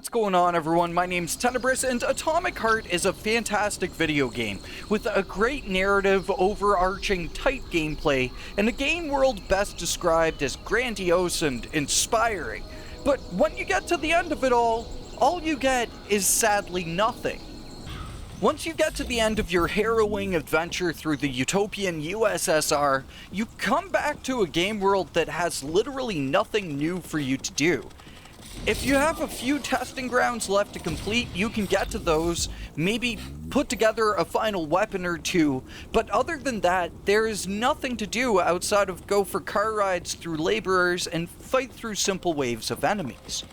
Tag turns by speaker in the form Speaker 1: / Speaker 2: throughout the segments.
Speaker 1: What's going on, everyone? My name's Tenebris, and Atomic Heart is a fantastic video game with a great narrative, overarching, tight gameplay, and a game world best described as grandiose and inspiring. But when you get to the end of it all you get is sadly nothing. Once you get to the end of your harrowing adventure through the utopian USSR, you come back to a game world that has literally nothing new for you to do. If you have a few testing grounds left to complete, you can get to those, maybe put together a final weapon or two, but other than that, there is nothing to do outside of go for car rides through laboratories and fight through simple waves of enemies.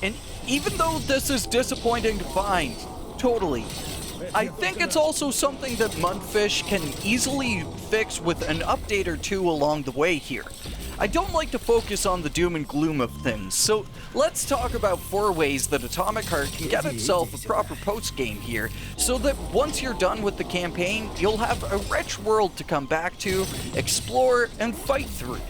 Speaker 1: And even though this is disappointing to find, totally, I think it's also something that Mudfish can easily fix with an update or two along the way here. I don't like to focus on the doom and gloom of things, so let's talk about 4 ways that Atomic Heart can get itself a proper post-game here, so that once you're done with the campaign, you'll have a rich world to come back to, explore, and fight through.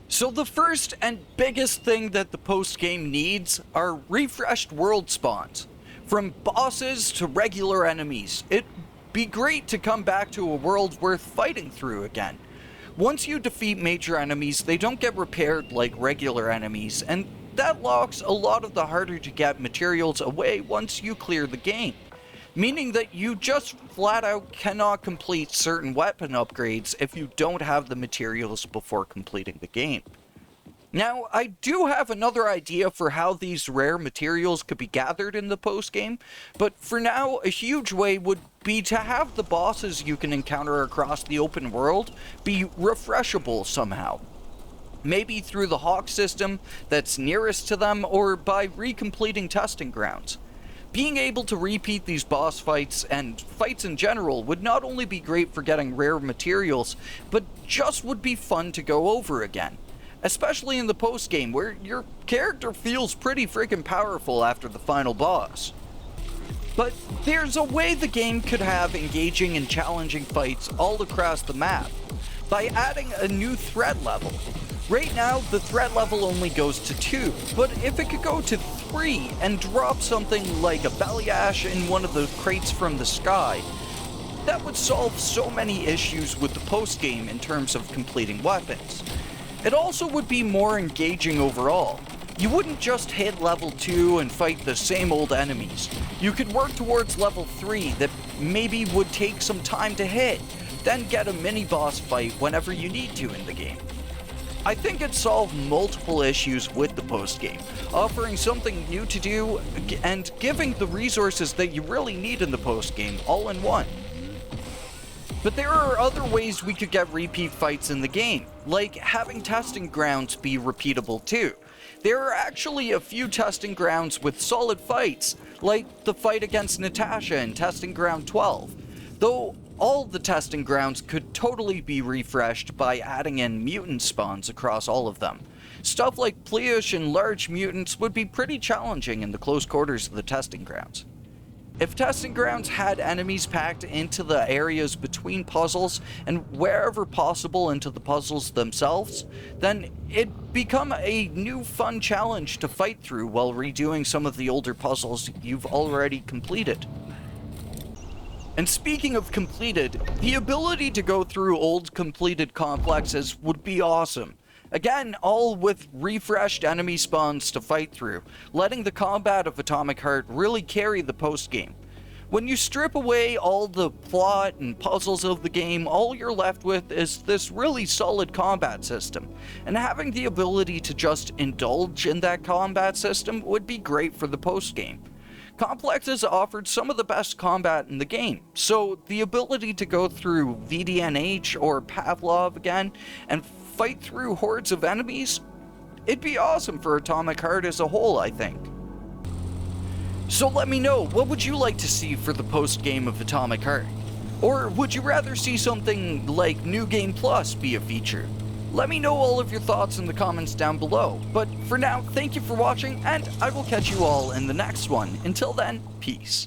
Speaker 1: So the first and biggest thing that the post-game needs are refreshed world spawns. From bosses to regular enemies, it'd be great to come back to a world worth fighting through again. Once you defeat major enemies, they don't get repaired like regular enemies, and that locks a lot of the harder to get materials away once you clear the game, meaning that you just flat out cannot complete certain weapon upgrades if you don't have the materials before completing the game. Now, I do have another idea for how these rare materials could be gathered in the post-game, but for now, a huge way would be to have the bosses you can encounter across the open world be refreshable somehow. Maybe through the Hawk system that's nearest to them, or by recompleting testing grounds. Being able to repeat these boss fights, and fights in general, would not only be great for getting rare materials, but just would be fun to go over again. Especially in the post-game, where your character feels pretty freaking powerful after the final boss. But there's a way the game could have engaging and challenging fights all across the map, by adding a new threat level. Right now, the threat level only goes to 2, but if it could go to 3 and drop something like a belly ash in one of the crates from the sky, that would solve so many issues with the post-game in terms of completing weapons. It also would be more engaging overall. You wouldn't just hit level 2 and fight the same old enemies. You could work towards level 3 that maybe would take some time to hit, then get a mini-boss fight whenever you need to in the game. I think it'd solve multiple issues with the post-game, offering something new to do and giving the resources that you really need in the post-game all in one. But there are other ways we could get repeat fights in the game, like having testing grounds be repeatable too. There are actually a few testing grounds with solid fights, like the fight against Natasha in Testing Ground 12, though all the testing grounds could totally be refreshed by adding in mutant spawns across all of them. Stuff like Pleish and large mutants would be pretty challenging in the close quarters of the testing grounds. If testing grounds had enemies packed into the areas between puzzles and wherever possible into the puzzles themselves, then it'd become a new fun challenge to fight through while redoing some of the older puzzles you've already completed. And speaking of completed, the ability to go through old completed complexes would be awesome. Again, all with refreshed enemy spawns to fight through, letting the combat of Atomic Heart really carry the post-game. When you strip away all the plot and puzzles of the game, all you're left with is this really solid combat system, and having the ability to just indulge in that combat system would be great for the post-game. Complexes offered some of the best combat in the game, so the ability to go through VDNH or Pavlov again and fight through hordes of enemies, it'd be awesome for Atomic Heart as a whole, I think. So let me know, what would you like to see for the post-game of Atomic Heart? Or would you rather see something like New Game Plus be a feature? Let me know all of your thoughts in the comments down below, but for now, thank you for watching, and I will catch you all in the next one. Until then, peace.